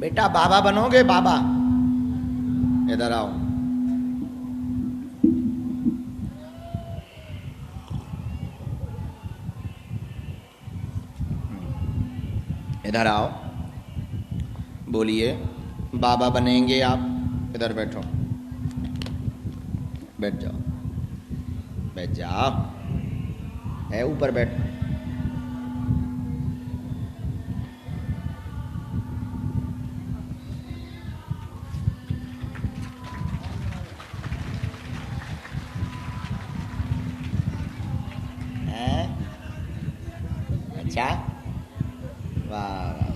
बेटा बाबा बनोगे? बाबा इधर आओ। इधर आओ, बोलिए बाबा बनेंगे आप? इधर बैठो, बैठ जाओ, बैठ जाओ, है ऊपर बैठ। अच्छा, वाह वाह।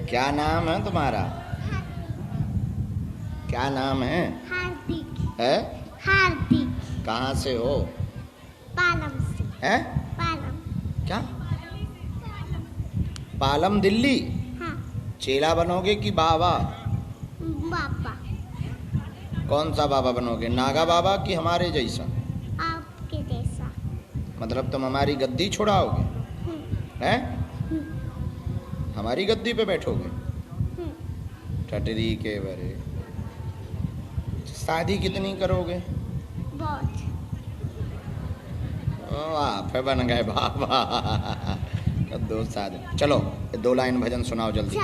क्या नाम है तुम्हारा? क्या नाम है? हार्दिक। है हार्दिक। कहाँ से हो? पालम से। है पालम। क्या? पालम दिल्ली? हाँ। चेला बनोगे कि बाबा? बाबा। कौन सा बाबा बनोगे? नागा बाबा कि हमारे जैसा? आपके जैसा। मतलब तुम हमारी गद्दी छुड़ाओगे? हैं? हमारी गद्दी पे बैठोगे? ठटरी के बरे। शादी कितनी करोगे? बहुत। आप बन गए बाबा। दो शादी। चलो 2 लाइन भजन सुनाओ जल्दी।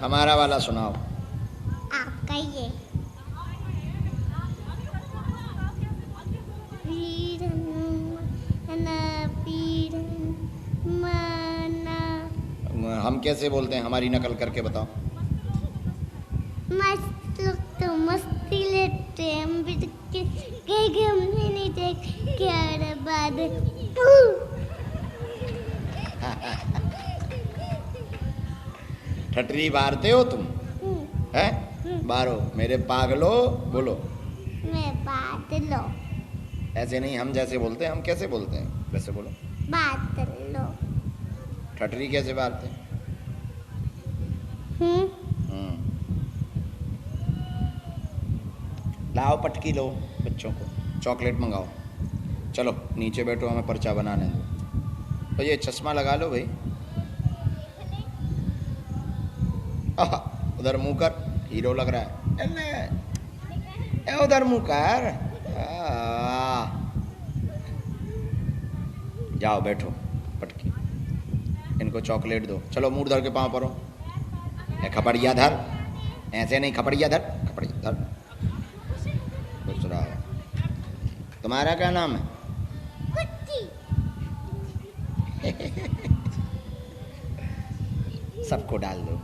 हमारा वाला सुनाओ। आपका ये हम कैसे बोलते हैं? हमारी नकल करके बताओ। मस्त लोग तो मस्ती लेते हैं, हम भी तो कहीं हमने नहीं देख क्या बाद। ठटरी बारते हो तुम? हैं? बारो मेरे पागलो बोलो। मैं बात लो। ऐसे नहीं, हम जैसे बोलते हैं। हम कैसे बोलते हैं? वैसे बोलो। बात लो। ठटरी कैसे बारते हैं? लाओ पटकी लो, बच्चों को चॉकलेट मंगाओ। चलो नीचे बैठो, हमें पर्चा बनाने दो। तो ये चश्मा लगा लो भाई। उधर मुंह कर, हीरो लग रहा है। उधर मुंह कर। जाओ बैठो पटकी, इनको चॉकलेट दो। चलो मुंह धर के पाँव परो। खपड़िया धर, ऐसे नहीं, खपड़िया धर, खपड़िया धर। दूसरा, तुम्हारा क्या नाम है? सबको डाल दो।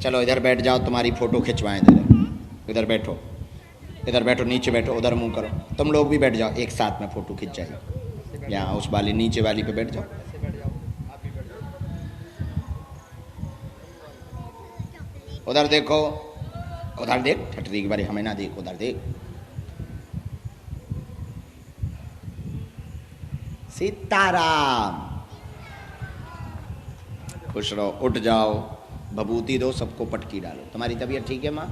चलो इधर बैठ जाओ, तुम्हारी फोटो खिंचवाएं। इधर बैठो, इधर बैठो, नीचे बैठो, उधर मुंह करो। तुम लोग भी बैठ जाओ, एक साथ में फोटो खिंच जाएगी। यहाँ उस वाली नीचे वाली पे बैठ जाओ। उधर देखो, उधर देख, ठटरी के बारे हमें ना देख, उधर देख। सीताराम। खुश रहो, उठ जाओ, भभूति दो, सबको पटकी डालो। तुम्हारी तबीयत ठीक है माँ?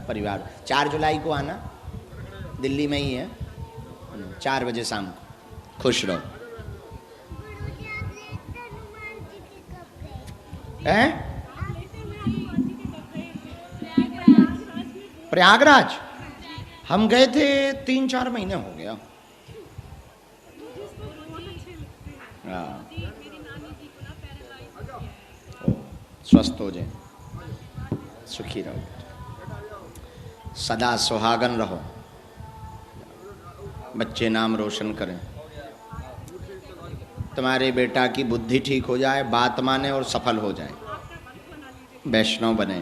परिवार 4 जुलाई को आना, दिल्ली में ही है, 4 बजे शाम को। खुश रहो। हैं? प्रयागराज हम गए थे 3-4 महीने हो गया। स्वस्थ हो जाए, सुखी रहो, सदा सुहागन रहो, बच्चे नाम रोशन करें, तुम्हारे बेटा की बुद्धि ठीक हो जाए, बात माने और सफल हो जाए, वैष्णव बने,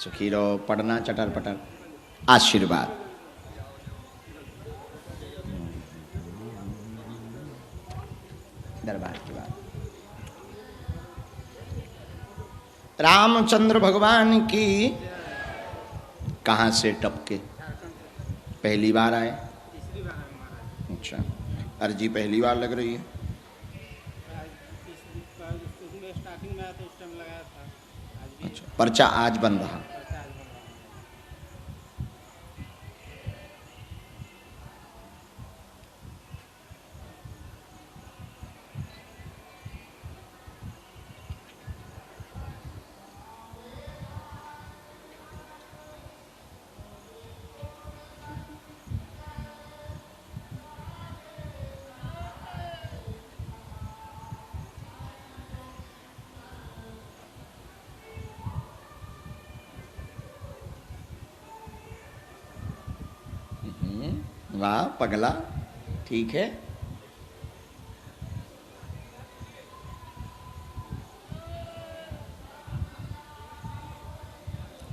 सुखी रहो, पढ़ना चटर पटर। आशीर्वाद। दरबार की बात। रामचंद्र भगवान की कहाँ से टपके पहली बार आए? तीसरी बार है महाराज। अच्छा, अर्जी पहली बार लग रही है। उसमें स्टार्टिंग में आया तो उस टाइम लगाया था। आज भी अच्छा, पर्चा आज बन रहा। पर्चा आज बन रहा है। वाह पगला, ठीक है।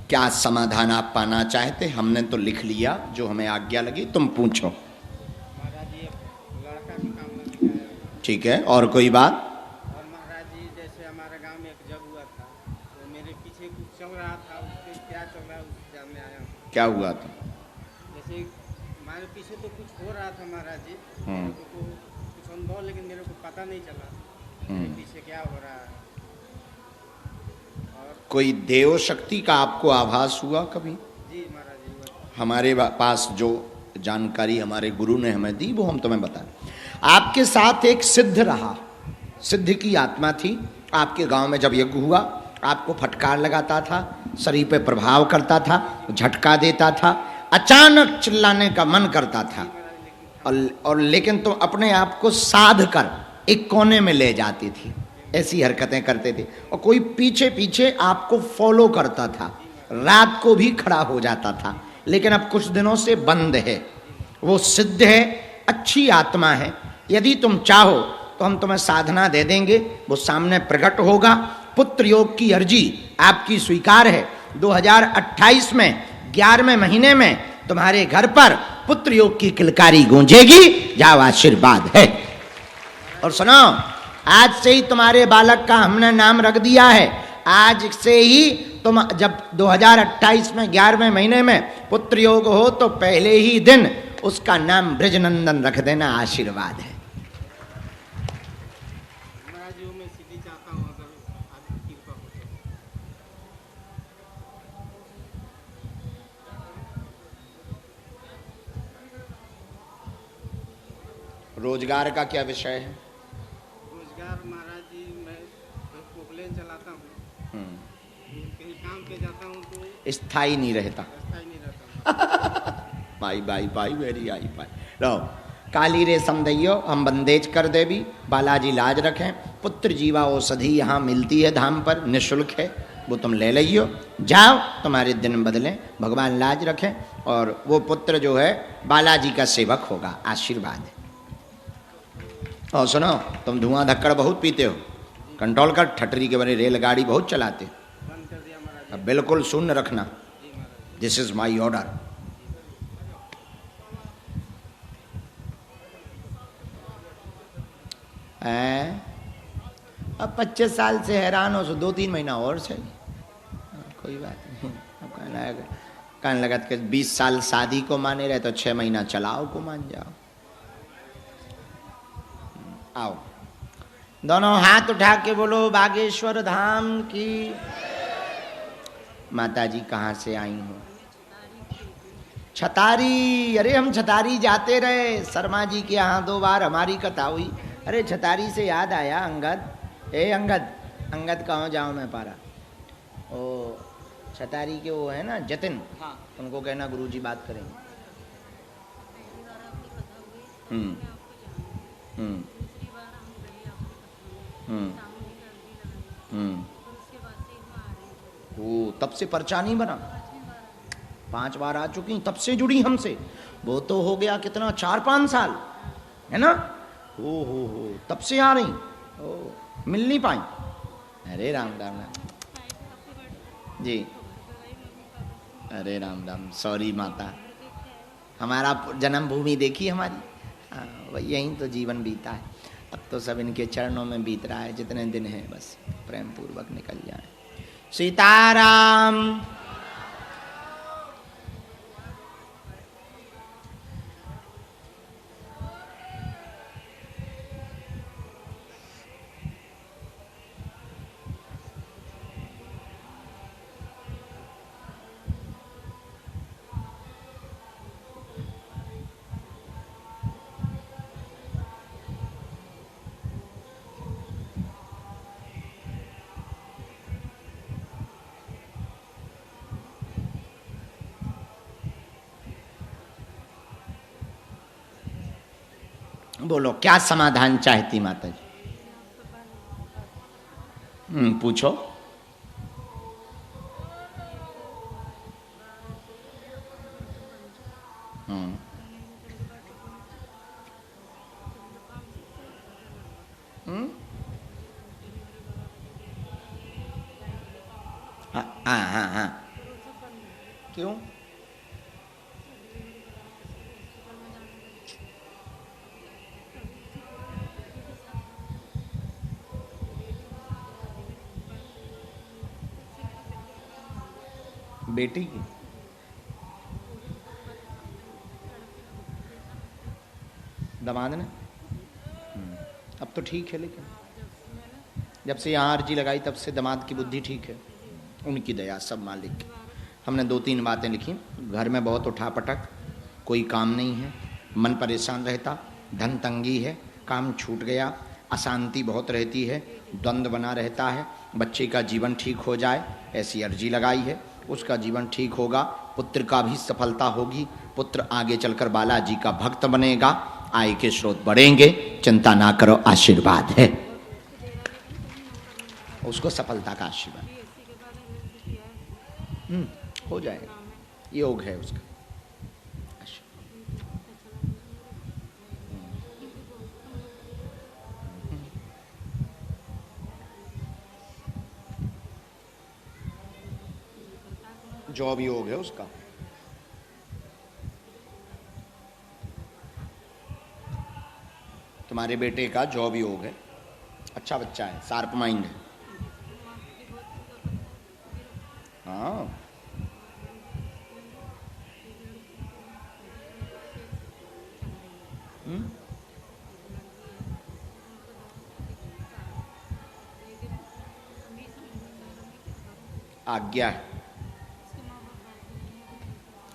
क्या समाधान आप पाना चाहते? हमने तो लिख लिया जो हमें आज्ञा लगी, तुम पूछो। महाराज जी लड़का की कामना किया है। ठीक है, और कोई बात? और महाराज जी जैसे हमारे गांव में एक जग हुआ था, तो मेरे पीछे कुछ चल रहा था, उसके क्या चल रहा है उस जानने आया हूँ। क्या हुआ था? जैसे हमारे पीछे तो कुछ हो रहा था महाराज जी, मेरे को कुछ अनुभव, लेकिन मेरे को पता नहीं चला मेरे पीछे क्या हो रहा है। और कोई देव शक्ति का आपको आभास हुआ कभी? जी महाराज जी हुआ था। हमारे पास जो जानकारी हमारे गुरु ने हमें दी वो हम तुम्हें बताएं। आपके साथ एक सिद्ध रहा, सिद्ध की आत्मा थी। आपके गांव में जब यज्ञ हुआ, आपको फटकार लगाता था, शरीर पे प्रभाव करता था, झटका देता था, अचानक चिल्लाने का मन करता था, और लेकिन तुम अपने आप को साध कर एक कोने में ले जाती थी। ऐसी हरकतें करते थे, और कोई पीछे पीछे आपको फॉलो करता था, रात को भी खड़ा हो जाता था। लेकिन अब कुछ दिनों से बंद है। वो सिद्ध है, अच्छी आत्मा है। यदि तुम चाहो तो हम तुम्हें साधना दे देंगे, वो सामने प्रकट होगा। पुत्र योग की अर्जी आपकी स्वीकार है। 2028 में 11वें महीने में तुम्हारे घर पर पुत्र योग की किलकारी गूंजेगी। जाओ, आशीर्वाद है। और सुनो, आज से ही तुम्हारे बालक का हमने नाम रख दिया है। आज से ही तुम जब 2028 में 11वें महीने में पुत्र योग हो तो पहले ही दिन उसका नाम ब्रजनंदन रख देना। आशीर्वाद है। महाराज जी मैं सीधी चाहता हूँ, अगर आपकी कृपा हो तो। रोजगार का क्या विषय है? रोजगार महाराज जी मैं पोपलेन चलाता हूँ, कहीं काम पे जाता हूँ तो स्थाई नहीं रहता। रास्ता ही नहीं रहता। भाई भाई भाई वेरी आई भाई लो। काली रे समदैयो हम बंदेज कर देवी, बालाजी लाज रखें। पुत्र जीवा औषधि यहाँ मिलती है धाम पर, निःशुल्क है, वो तुम ले लियो। जाओ, तुम्हारे दिन बदलें, भगवान लाज रखें। और वो पुत्र जो है बालाजी का सेवक होगा। आशीर्वाद है। और सुनो, तुम धुआं धक्कड़ बहुत पीते हो, कंट्रोल कर। ठटरी के बने रेलगाड़ी बहुत चलाते हो, बंद कर दिया महाराज जी। अब बिल्कुल शून्य रखना। जी महाराज जी। This is my order. अब 25 साल से हैरान हो, सो 2-3 महीना और सही, कोई बात नहीं। अब कहने लगा कि 20 साल शादी को माने रहे तो 6 महीना चलाओ को मान जाओ। आओ, दोनों हाथ उठा के बोलो बागेश्वर धाम की। माता जी कहाँ से आई हो? छतारी। अरे हम छतारी जाते रहे, शर्मा जी के यहाँ 2 बार हमारी कथा हुई। अरे छतारी से याद आया, अंगद, ए अंगद, अंगद कहाँ जाऊँ मैं पारा। ओ छतारी के वो है ना जतिन, हाँ। उनको कहना गुरुजी बात करेंगे। हम्म हम्म हम्म हम्म। ओ तब से पर्चा नहीं बना, 5 बार आ चुकी, तब से जुड़ी हमसे। वो तो हो गया कितना, 4-5 साल है ना। हो तब से आ रही। ओ मिल नहीं पाई। अरे राम राम राम जी। अरे राम राम, सॉरी माता, हमारा जन्मभूमि देखी हमारी। हाँ, वही यहीं तो जीवन बीता है। अब तो सब इनके चरणों में बीत रहा है। जितने दिन है बस प्रेम पूर्वक निकल जाए। सीताराम। बोलो क्या समाधान चाहती माता जी? पूछो। हाँ। क्यों? बेटी की दामाद ने अब तो ठीक है, लेकिन जब से यहाँ अर्जी लगाई तब से दामाद की बुद्धि ठीक है। उनकी दया, सब मालिक की। हमने 2-3 बातें लिखी। घर में बहुत उठापटक, कोई काम नहीं है, मन परेशान रहता, धन तंगी है, काम छूट गया, अशांति बहुत रहती है, द्वंद्व बना रहता है, बच्चे का जीवन ठीक हो जाए ऐसी अर्जी लगाई है। उसका जीवन ठीक होगा, पुत्र का भी सफलता होगी, पुत्र आगे चलकर बालाजी का भक्त बनेगा, आय के स्रोत बढ़ेंगे, चिंता ना करो, आशीर्वाद है। उसको सफलता का आशीर्वाद हो जाएगा, योग है उसका। जॉब योग है उसका। तुम्हारे बेटे का जॉब योग है, अच्छा बच्चा है, शार्प माइंड है। हाँ आज्ञा है,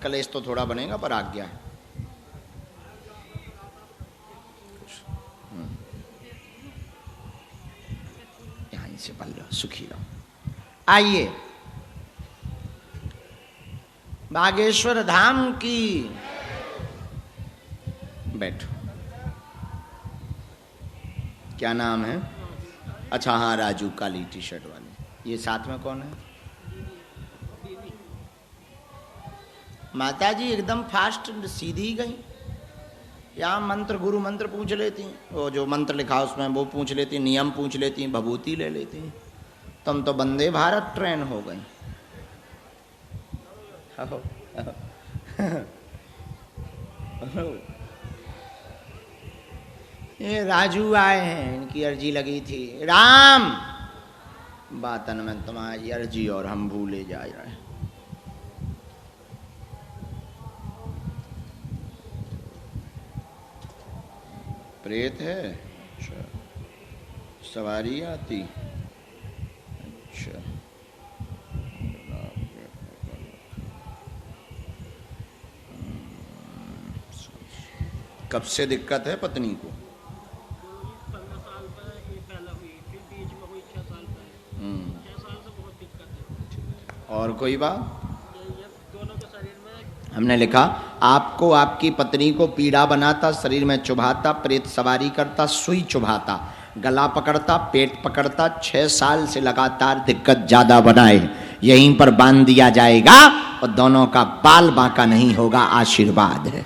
कलेश तो थोड़ा बनेगा पर आज्ञा है। यहीं से पल लो, सुखी रहो। आइए, बागेश्वर धाम की बैठो। क्या नाम है? अच्छा हाँ, राजू, काली टी शर्ट वाले। ये साथ में कौन है? माता जी एकदम फास्ट सीधी गई। यहाँ मंत्र, गुरु मंत्र पूछ लेती, वो जो मंत्र लिखा उसमें वो पूछ लेती, नियम पूछ लेती, भभूति ले लेती। तुम तो वंदे भारत ट्रेन हो गई। ये राजू आए हैं, इनकी अर्जी लगी थी। राम, बातन में तुम्हारी अर्जी और हम भूले जा रहे हैं। प्रेत है? अच्छा, सवारी आती? अच्छा, कब से दिक्कत है पत्नी को? 15 साल पहले हुई, फिर बीच में हुई 6 साल पहले। 6 साल से बहुत दिक्कत है। और कोई बात? ये दोनों के शरीर में हमने लिखा, आपको आपकी पत्नी को पीड़ा बनाता, शरीर में चुभाता, प्रेत सवारी करता, सुई चुभाता, गला पकड़ता, पेट पकड़ता, 6 साल से लगातार दिक्कत ज्यादा बनाए, यहीं पर बांध दिया जाएगा और दोनों का बाल बांका नहीं होगा, आशीर्वाद है।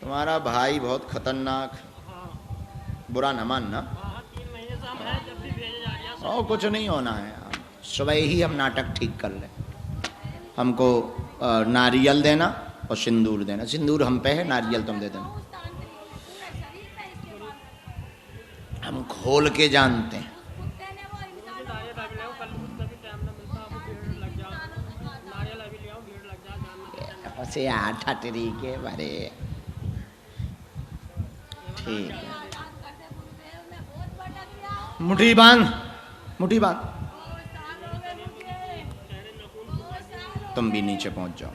तुम्हारा भाई बहुत खतरनाक, बुरा न मानना। 3 महीने से हम हैं, जब भी भेजा जा रहा है। और कुछ नहीं होना है, सुबह ही हम नाटक ठीक कर लें। हमको नारियल देना और सिंदूर देना। सिंदूर हम पे है, नारियल तुम दे देना। हम खोल के जानते हैं। से 8 तरीके बड़े ठीक है। मुट्ठी बांध, मुट्ठी बांध। तुम भी नीचे पहुंच जाओ।